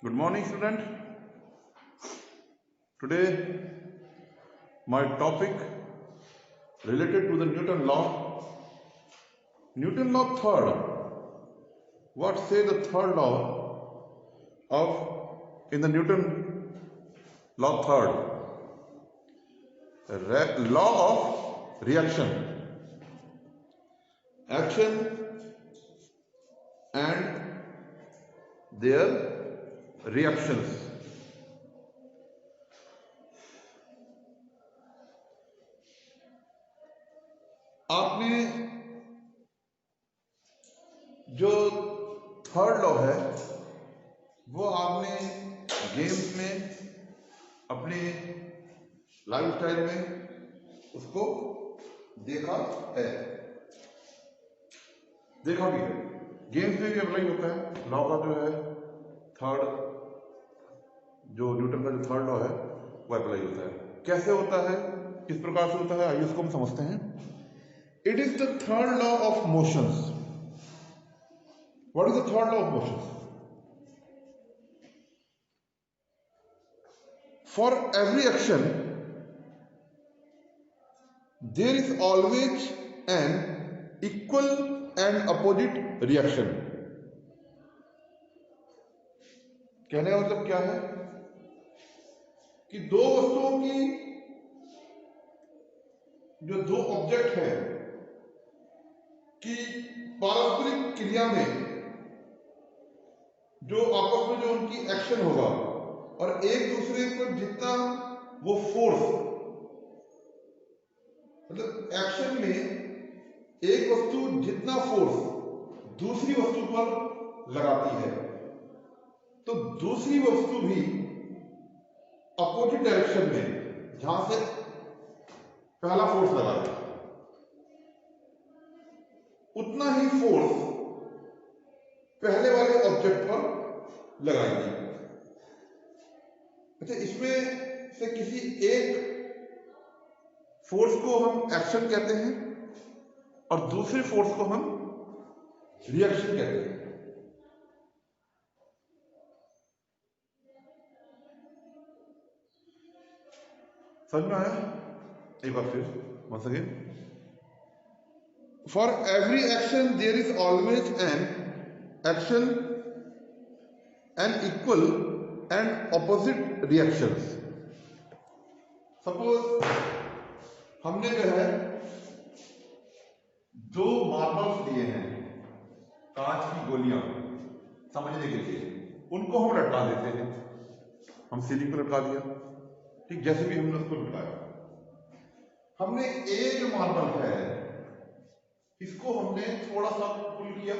Good morning, student. Today, my topic related to the Newton law. Newton law third. What say the third law of in the Newton law third? Law of reaction, action and their reactions. आपने जो third law है वो आपने games में अपने lifestyle में उसको देखा है, देखा भी है। गेम्स में भी अप्लाई होता है लॉ का, जो है थर्ड, जो न्यूटन का जो थर्ड लॉ है वो अप्लाई होता है। कैसे होता है, किस प्रकार से होता है, आइए उसको हम समझते हैं। It is the third law of motions. What is the third law of motions? For every action there is always an equal and opposite reaction. कहने का मतलब क्या है कि दो वस्तुओं की, जो दो ऑब्जेक्ट है कि पारस्परिक क्रिया में जो आपस में जो उनकी एक्शन होगा और एक दूसरे पर जितना वो फोर्स, मतलब एक्शन में एक वस्तु जितना फोर्स दूसरी वस्तु पर लगाती है तो दूसरी वस्तु भी अपोजिट डायरेक्शन में, जहां से पहला फोर्स लगा है, उतना ही फोर्स पहले वाले ऑब्जेक्ट पर लगाएंगे। अच्छा, इसमें से किसी एक फोर्स को हम एक्शन कहते हैं और दूसरे फोर्स को हम रिएक्शन कहते हैं। समझ में आया? एक बार फिर once again. For every action there is always an action and equal and opposite reactions. Suppose हमने जो है दो मार्बल्स लिए हैं, कांच की गोलियां समझने के लिए, उनको हम लटका देते हैं। हम सीलिंग पर लटका दिया, ठीक, जैसे भी हमने उसको लटकाया। हमने ए जो मार्बल है इसको हमने थोड़ा सा पुल किया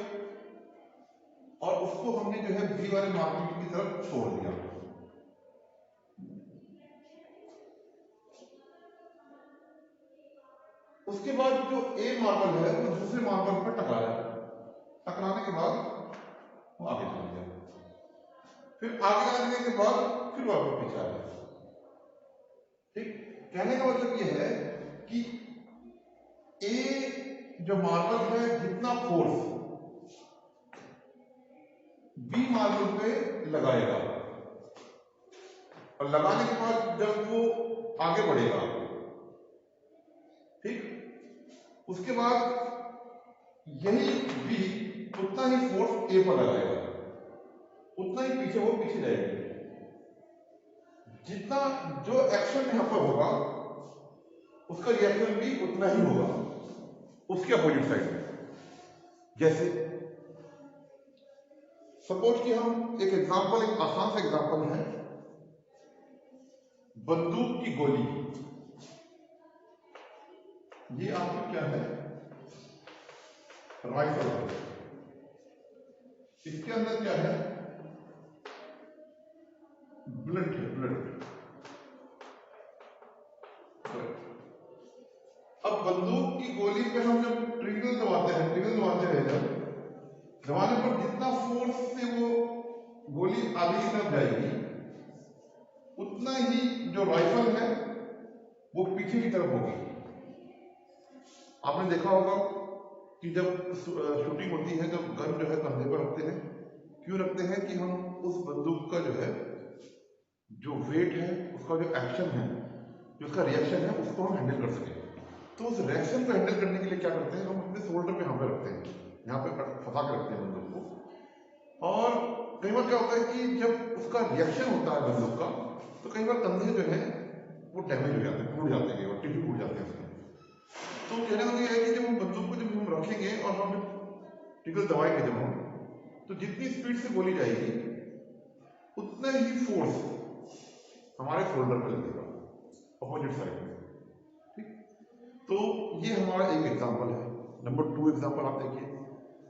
और उसको हमने जो है बी वाले मार्बल की तरफ छोड़ दिया। उसके बाद जो ए मार्बल है वो दूसरे मार्बल पर टकराया, टकराने के बाद वो आगे चल गया, फिर आगे आने के बाद फिर वापस पीछे आ गया। ठीक, कहने का मतलब ये है कि ए जो मार्बल है जितना फोर्स बी मार्बल पे लगाएगा और लगाने के बाद जब वो आगे बढ़ेगा, ठीक, उसके बाद यही बी उतना ही फोर्स ए पर लगाएगा, उतना ही पीछे वो पीछे जाएगी। जितना जो एक्शन यहां पर होगा उसका रिएक्शन भी उतना ही होगा उसके अपोजिट साइड में। जैसे सपोज कि हम एक एग्जांपल, एक आसान सा एग्जांपल है, बंदूक की गोली। ये आपकी क्या है? राइफल है। इसके अंदर क्या है? बुलेट है, बुलेट। अब बंदूक की गोली पे हम जब ट्रिगर दबाते हैं, ट्रिगर दबाते हैं, जब दबाने पर जितना फोर्स से वो गोली आगे की तरफ जाएगी उतना ही जो राइफल है वो पीछे की तरफ होगी। आपने देखा होगा कि जब शूटिंग होती है, जब गन जो है कंधे पर रखते हैं क्यों रखते हैं कि हम उस बंदूक का जो है जो वेट है, उसका जो एक्शन है, जो उसका रिएक्शन है, उसको हम हैंडल कर सकें। तो उस रिएक्शन को हैंडल करने के लिए क्या करते हैं, हम अपने शोल्डर पे यहाँ पे रखते हैं, यहाँ पे फंसा के रखते हैं बंदूक को। और कई बार क्या होता है कि जब उसका रिएक्शन होता है बंदूक का, तो कई बार कंधे जो है वो डैमेज हो जाते हैं, टूट जाते हैं, और टिश्यू टूट जाते हैं उसमें। तो कहने का ये है कि जब हम बंदूक को जब हम रखेंगे और हम टिकल दबाएंगे जब हम, तो जितनी स्पीड से गोली जाएगी उतना ही फोर्स हमारे शोल्डर पे लगेगा, अपोजिट साइड में। ठीक, तो ये हमारा एक एग्जांपल है। नंबर 2 एग्जांपल आप देखिए,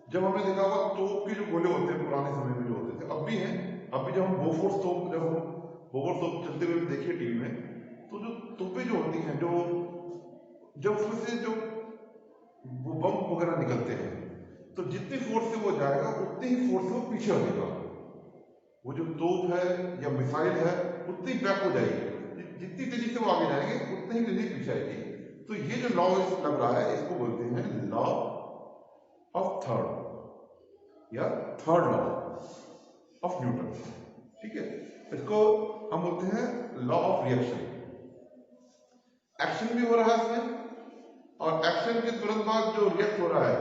जब हमने देखा होगा तोप के जो गोले होते हैं पुराने समय में जो होते थे, अब भी हैं, अब भी जब हम बोफोर्स तोप, जब हम बोफोर्स तोप चलते हुए देखिए टीवी में, तो जो तोपें जो होती हैं, जो जब उसमें से जो वो बम वगैरह निकलते हैं, तो जितनी फोर्स से वो जाएगा उतनी ही फोर्स से वो पीछे हटेगा। वो जो तोप है या मिसाइल है उतनी बैक हो जाएगी, जितनी तेजी से वो आगे जाएंगे उतनी ही तेजी पीछे आएगी। तो ये जो लॉ लग रहा है, इसको बोलते हैं लॉ ऑफ थर्ड या थर्ड लॉ ऑफ न्यूटन। ठीक है, इसको हम बोलते हैं लॉ ऑफ रिएक्शन। एक्शन भी हो रहा है इसमें, और एक्शन के तुरंत बाद जो रिएक्ट हो रहा है,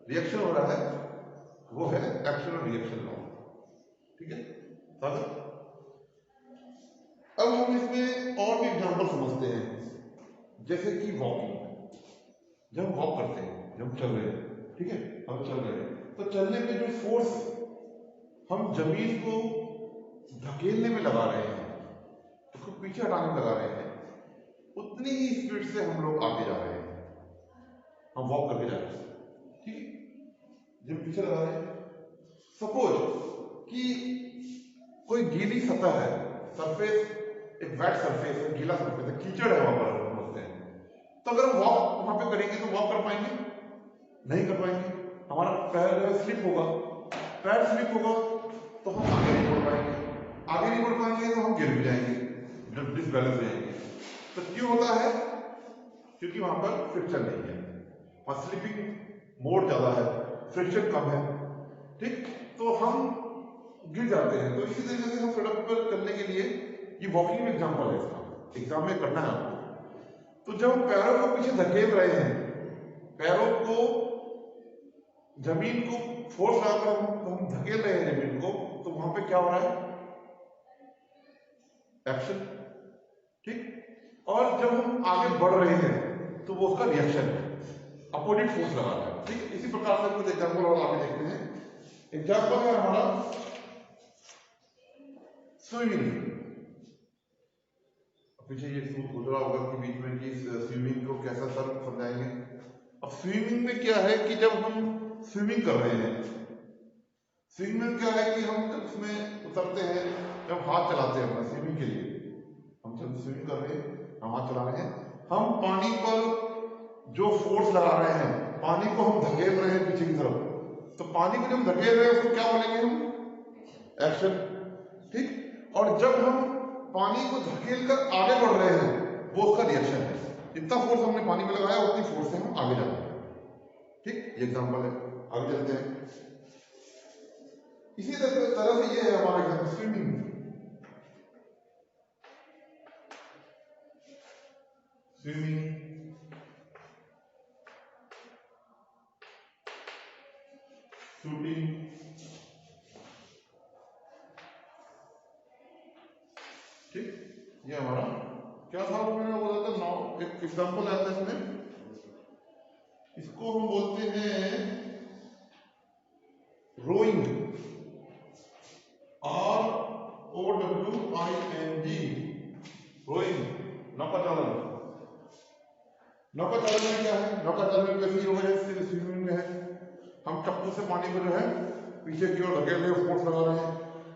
रिएक्शन हो रहा है, वो है एक्शन और रिएक्शन लॉ। ठीक है, अब हम इसमें और भी एग्जांपल समझते हैं, जैसे कि वॉकिंग। जब हम वॉक करते हैं, जब हम चल रहे हैं, ठीक है, हम चल रहे हैं, तो चलने में जो फोर्स हम जमीन को धकेलने में लगा रहे हैं, उसको पीछे हटाने में लगा रहे हैं, उतनी ही स्पीड से हम लोग आगे जा रहे हैं, हम वॉक करके जा रहे हैं। ठीक है, जब पीछे लगा रहे हैं, सपोज कि कोई गीली सतह है, सरफेस, एक वेट सरफेस है, गीला सरफेस है, कीचड़ है वहां पर हम बोलते हैं, तो अगर हम वॉक वहां पे करेंगे तो वॉक कर पाएंगे? नहीं कर पाएंगे, हमारा पैर स्लिप होगा, पैर स्लिप होगा तो हम आगे नहीं बढ़ पाएंगे, आगे नहीं बढ़ पाएंगे तो हम गिर भी जाएंगे, डिसबैलेंस हो जाएंगे। तो क्यों होता है? क्योंकि वहां पर फ्रिक्शन नहीं है, वहां स्लिपिंग मोड ज्यादा है, फ्रिक्शन कम है। ठीक, तो हम गिर जाते हैं। तो इसी तरीके से हम सड़क पर चलने के लिए, ये वॉकिंग एग्जाम्पल है, इसका एग्जाम में करना है आपको। तो जब हम पैरों को पीछे धकेल रहे हैं, पैरों को जमीन को फोर्स लगाकर हम धकेल रहे हैं जमीन को, तो वहां पे क्या हो रहा है? एक्शन। ठीक, और जब हम आगे बढ़ रहे हैं तो वो उसका रिएक्शन है, अपोजिट फोर्स लगा रहा है। ठीक, इसी प्रकार से कुछ एग्जाम्पल और आगे देखते हैं। एग्जाम्पल है हमारा स्विमिंग। पीछे ये सोच रहा होगा कि बीच में कि स्विमिंग को कैसा सर समझाएंगे। अब स्विमिंग में क्या है कि जब हम स्विमिंग कर रहे हैं, स्विमिंग में क्या है कि हम जब उसमें उतरते हैं, जब हाथ चलाते हैं अपना स्विमिंग के लिए, हम जब स्विमिंग कर रहे हैं, हम हाथ चला रहे हैं, हम पानी पर जो फोर्स लगा रहे हैं, पानी को हम धकेल रहे हैं पीछे की तरफ, तो पानी को जब हम धकेल रहे हैं उसको क्या बोलेंगे हम? एक्शन। ठीक, और जब हम पानी को धकेल कर आगे बढ़ रहे हैं, वो उसका रिएक्शन है। जितना फोर्स हमने पानी में लगाया उतनी फोर्स से हम आगे जाते हैं। ठीक, ये एग्जांपल है, आगे चलते हैं। इसी तरह से ये है हमारा एग्जांपल स्विमिंग। स्विमिंग, शूटिंग, ठीक, ये हमारा क्या था, मैंने बोला था नाउ, एक एग्जांपल आता है इसमें, इसको हम बोलते हैं रोइंग, ROWING, रोइंग, नौकाचालन। नौकाचालन में क्या है? नौकाचालन में वैसे ही होगा जैसे स्विमिंग में है, हम चप्पू से पानी को जो है पीछे की ओर धकेल रहे हैं, फोर्स लगा रहे हैं,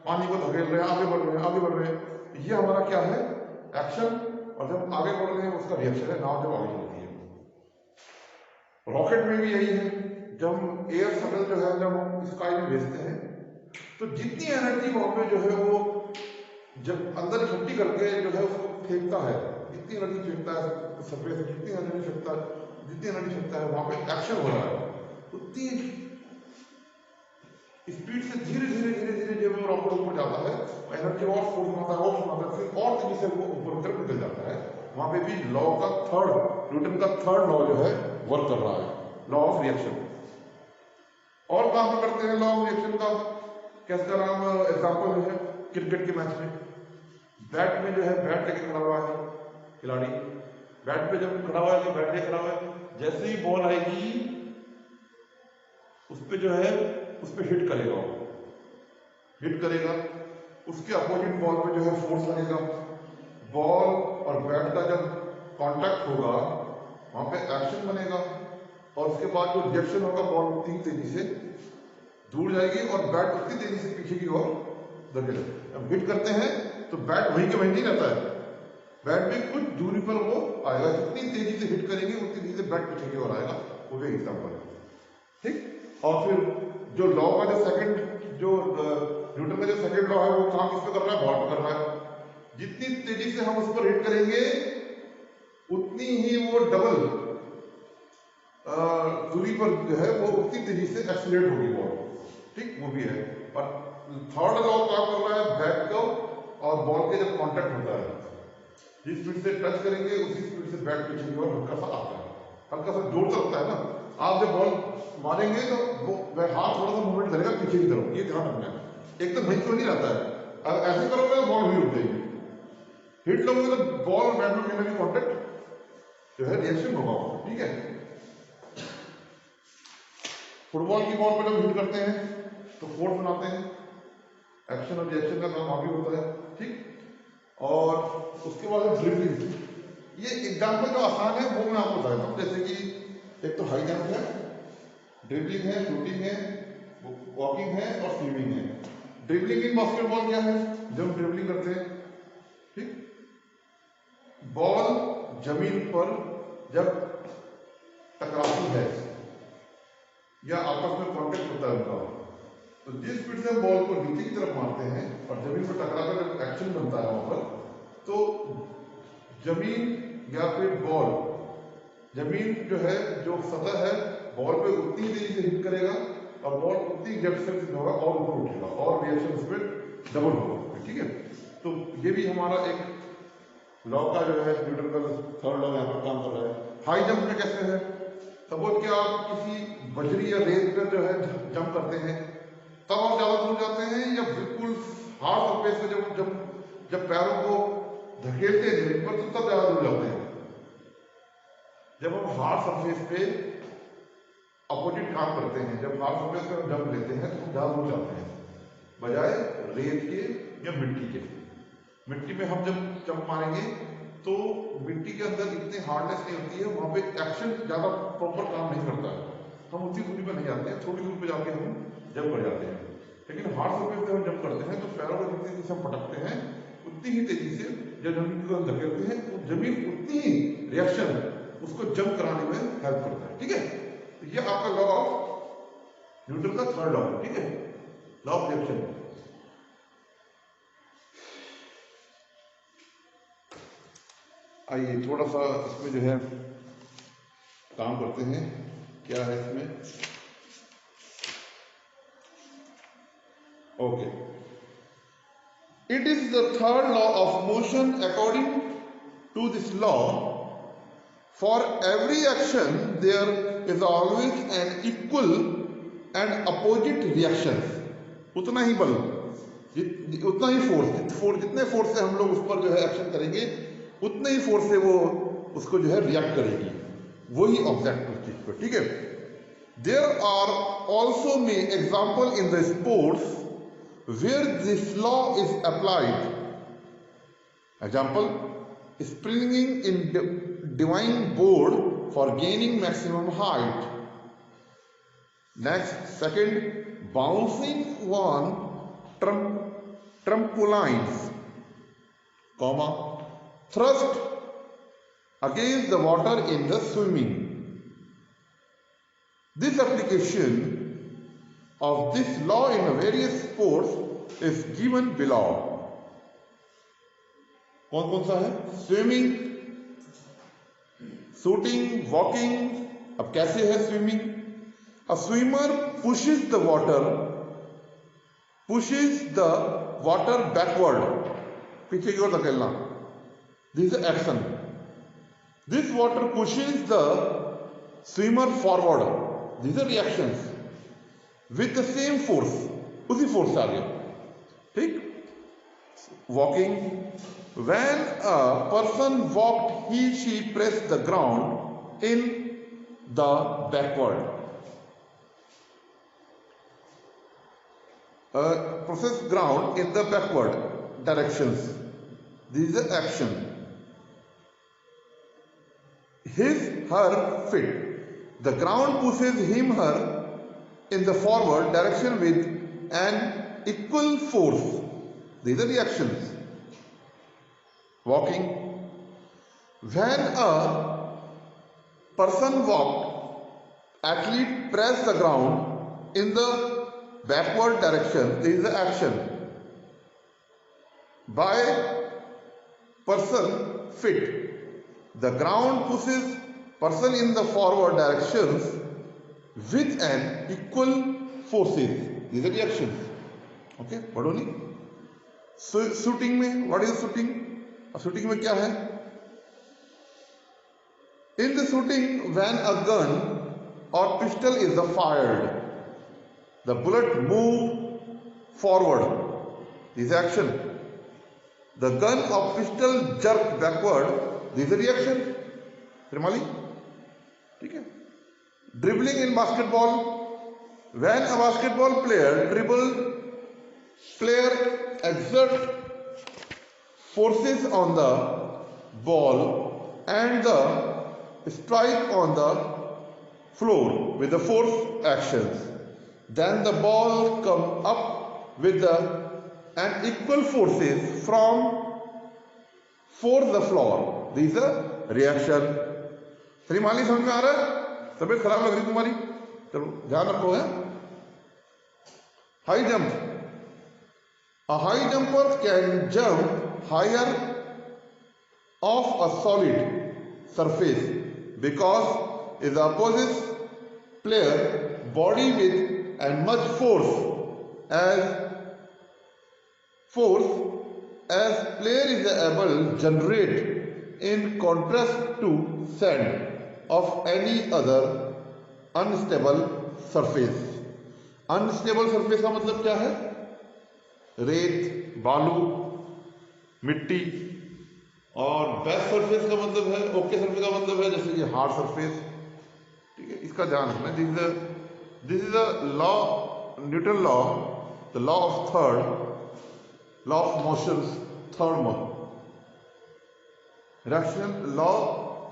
पानी को धकेल रहे हैं, आगे बढ़ रहे हैं, आगे बढ़ रहे हैं, ये हमारा क्या है? एक्शन। और जब आगे बढ़ रहे हैं उसका रिएक्शन है, नाव जब आगे चलती है। रॉकेट में भी यही है, जब हम एयर शटल जो है जब हम स्काई में भेजते हैं, तो जितनी एनर्जी वहां पे जो है वो जब अंदर इकट्ठी करके जो है उसको फेंकता है, जितनी एनर्जी फेंकता है सरफेस, जितनी एनर्जी फेंकता है, जितनी एनर्जी फेंकता है, वहां पे एक्शन हो रहा है, उतनी स्पीड से धीरे धीरे धीरे धीरे जब वो रॉकेट ऊपर जाता है, एनर्जी और फोर्स बनाता है और बनाता है, फिर और तेजी से वो ऊपर की तरफ निकल जाता है। वहां पे भी लॉ का न्यूटन का थर्ड लॉ जो है वर्क कर रहा है, लॉ ऑफ रिएक्शन। और कहां पे करते हैं लॉ ऑफ रिएक्शन का? कैसे का नाम एग्जाम्पल है क्रिकेट के मैच में, बैट में जो है बैट लेके खड़ा हुआ है खिलाड़ी, बैट पे जब खड़ा हुआ है, बैट लेके खड़ा हुआ है, जैसे ही बॉल आएगी उस पे जो है उस पे हिट करेगा, उसके अपोजिट बॉल पे जो है फोर्स लगेगा, बॉल और बैट का जब कांटेक्ट होगा वहां पे एक्शन बनेगा, और उसके बाद जो रिएक्शन होगा बॉल उतनी तेजी से दूर जाएगी और बैट उतनी तेजी से पीछे की ओर धकेगा। जब हिट करते हैं तो बैट वहीं के वहीं नहीं रहता है, बैट भी कुछ दूरी पर वो आएगा, जितनी तेजी से हिट करेंगे उतनी तेजी से बैट पीछे की ओर आएगा। वो भी एग्जाम्पल है, ठीक। और फिर जो लॉ का जो सेकंड जो न्यूटन का जो सेकंड लॉ है वो काम किस पे कर रहा है? बॉल पे कर रहा है। जितनी तेजी से हम उस पर हिट करेंगे उतनी ही वो डबल दूरी पर जो है वो उतनी तेजी से एक्सीलरेट होगी बॉल, ठीक। वो भी है। और थर्ड लॉ काम कर रहा है बैट का और बॉल के जब कांटेक्ट होता है, जिस स्पीड से टच करेंगे उसी स्पीड से बैट पीछे की ओर हल्का सा आता है, हल्का सा जोर से लगता है ना। आप जब बॉल मारेंगे तो वो हाथ थोड़ा सा मूवमेंट करेगा पीछे की तरफ, ये ध्यान रखना है, एकदम वहीं क्यों नहीं रहता है। अगर ऐसे करोगे तो बॉल वहीं रुक जाएगी, हिट लोगे तो बॉल और बैट में कहीं कांटेक्ट जो है रिएक्शन होगा, ठीक है। फुटबॉल की बॉल पर जब हिट करते हैं तो फोर्स बनाते हैं, एक्शन और रिएक्शन का काम वहां भी होता है, ठीक। और उसके बाद ड्रिबलिंग, ये एग्जाम्पल जो आसान है वो मैं आपको बताता हूँ। जैसे कि एक तो हाई जंप है, ड्रिबलिंग है, शूटिंग है, वॉकिंग है और स्विमिंग है। ड्रिबलिंग इन बास्केटबॉल क्या है? जब हम ड्रिबलिंग करते हैं, ठीक, बॉल जमीन पर जब टकराती है या आपस में कांटेक्ट होता है उनका, तो जिस स्पीड से हम बॉल को नीचे की तरफ मारते हैं और जमीन पर टकराकर जब एक्शन बनता है वहां पर, तो जमीन या फिर बॉल, जमीन जो है जो सतह है बॉल पे उतनी तेजी से हिट करेगा और बॉल उतनी रिएक्शन से होगा और ऊपर उठेगा और रिएक्शन उसमें डबल होगा, ठीक है। तो ये भी हमारा एक लॉ का जो है न्यूटन का थर्ड लॉ यहाँ पर काम कर रहा है। हाई जंप में कैसे है? सपोज कि आप किसी बजरी या रेत पर जो है जंप करते हैं तब आप ज्यादा दूर जाते हैं, या बिल्कुल हार्ड सरफेस पे जब पैरों को धकेलते हैं जमीन पर तो तब ज्यादा दूर जाते हैं। जब हम हार्ड सरफेस पे अपोजिट काम करते हैं, जब हार्ड सरफेस पे हम जंप लेते हैं तो हम ज्यादा दूर जाते हैं बजाय रेत के या मिट्टी के। मिट्टी में हम जब जंप मारेंगे तो मिट्टी के अंदर इतनी हार्डनेस नहीं होती है, वहां पे एक्शन ज्यादा प्रॉपर काम नहीं करता है, हम उतनी दूरी पर नहीं जाते हैं, थोड़ी दूर पे जाके हम जंप कर जाते हैं। लेकिन हार्ड सरफेस पे हम जंप करते हैं तो पैरों को जितनी तेजी से हम पटकते हैं उतनी ही तेजी से जब जमीन को हम धकेलते हैं तो जमीन उतनी ही रिएक्शन उसको जंप कराने में हेल्प करता है, ठीक है। तो ये आपका लॉ ऑफ न्यूटन का थर्ड लॉ है, ठीक है, लॉ ऑफ रिएक्शन। आइए थोड़ा सा इसमें जो है काम करते हैं, क्या है इसमें। Okay, it is the third law of motion. According to this law, for every action there is always an equal and opposite reaction. उतना ही बल, उतना ही फोर्स, जितने फोर्स से हम लोग उस पर जो है एक्शन करेंगे उतने ही फोर्स से वो उसको जो है रिएक्ट करेगी, वही ऑब्जेक्ट उस चीज पर, ठीक है। There are also may example in the sports where this law is applied. Example, springing in diving board for gaining maximum height. Next, second, bouncing on trampolines, comma, thrust against the water in the swimming. This application of this law in various sports is given below. कौन कौन सा है? Swimming, shooting, walking. अब कैसे है swimming? A swimmer pushes the water pushes the water backward, पीछे की ओर धकेलना, this is action. This water pushes the swimmer forward, these are reactions with the same force, उसी फोर्स से आगे, ठीक. Walking, when a person walked, he she pressed the ground in the backward. Process ground in the backward directions. This is action. His her fit. The ground pushes him her in the forward direction with an equal force. These are reactions. Walking. When a person walked, athlete pressed the ground in the backward direction. This is the action. By person fit, the ground pushes person in the forward directions with an equal forces. These are reactions. Okay, पढ़ो नहीं. Shooting में, what is shooting? अब shooting में क्या है? In the shooting, when a gun or pistol is fired, the bullet move forward. This is action. The gun or pistol jerk backward. This is reaction. Trimali, ठीक है. Dribbling in basketball. When a basketball player dribbles, player exerts forces on the ball and the strike on the floor with the force actions. Then the ball come up with the and equal forces from for the floor. These are reaction. Shrimali समझ में आ रहा है? तबीयत खराब लग रही तुम्हारी? चलो ध्यान रखो है. High jump. A high jumper can jump higher off a solid surface because it opposes player body with as much force as player is able to generate, in contrast to sand of any other unstable surface. Unstable surface का मतलब क्या है? रेत, बालू, मिट्टी. और best surface का मतलब है, ओके सरफेस का मतलब है जैसे कि हार्ड सरफेस. ठीक है, इसका ध्यान रखना. This is the law, Newton law, the law of law of motion, third reaction, law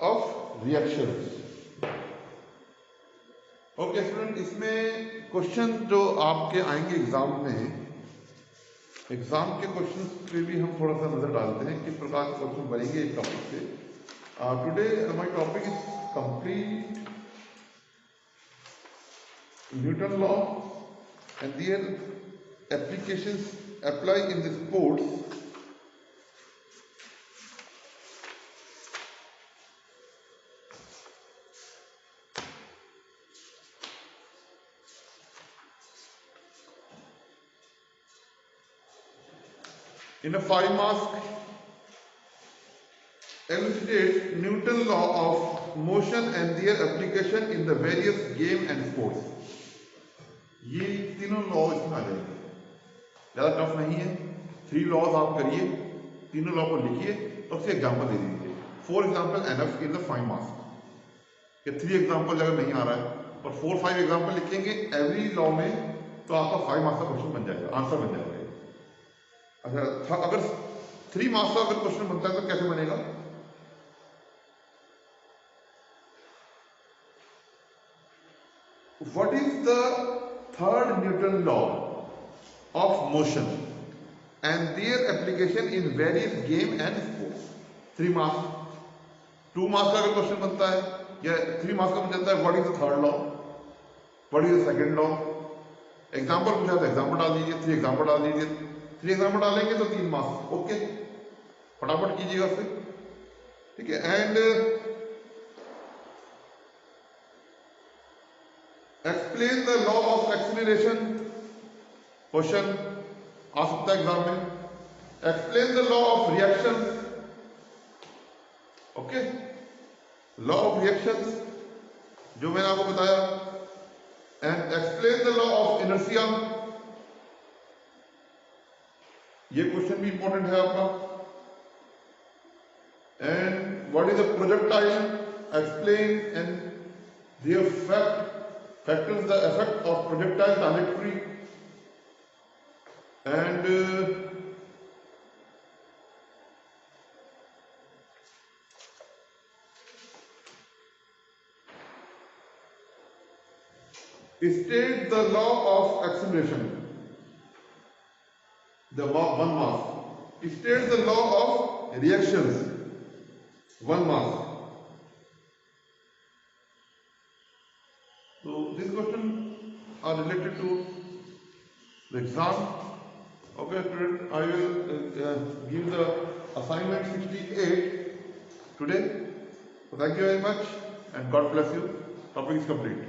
of reaction. Okay student, इसमें क्वेश्चन जो आपके आएंगे एग्जाम में, एग्जाम के क्वेश्चन पे भी हम थोड़ा सा नजर डालते हैं किस प्रकार के क्वेश्चन बनेंगे इस टॉपिक से. Today my topic is complete Newton law and their applications apply in the sports. In a 5 mark, elucidate Newton law of motion and their application in the various game and sports. ये तीनों law इसमें आ जाएंगे, ज़्यादा tough नहीं है. 3 laws आप करिए, तीनों लॉ को लिखिए और उसके एग्जाम्पल दे दीजिए. 4 example enough in the 5 marks. ये 3 एग्जाम्पल अगर नहीं आ रहा है और 4-5 एग्जाम्पल लिखेंगे एवरी लॉ में, तो आपका 5 मार्क्स का क्वेश्चन बन जाएगा, आंसर बन जाएगा. अच्छा, अगर 3 मार्क्स का अगर क्वेश्चन बनता है तो कैसे बनेगा? What is the third Newton law of motion and their application in various game and sports? 3 marks. 2 marks का अगर क्वेश्चन बनता है या 3 मार्क्स का बन जाता है, what is the third law, what is the second law. Example पूछा तो एग्जाम्पल डाल दीजिए, 3 एग्जाम्पल डाल दीजिए. 3 एग्जाम्पल डालेंगे तो 3 मार्क्स. ओके, फटाफट कीजिएगा फिर. ठीक है. And explain the law of acceleration. Question आ सकता है एग्जाम में। Explain the law of reaction, okay, law of reactions जो मैंने आपको बताया, and explain the law of inertia, ये क्वेश्चन भी इंपॉर्टेंट है आपका। And what is the projectile, explain and the factors the effect of projectile trajectory, and state the law of acceleration, the one mass, state the law of reactions, one mass. So these questions are related to the exam. Okay, student, I will give the assignment 68 today. So thank you very much and God bless you. Topic is complete.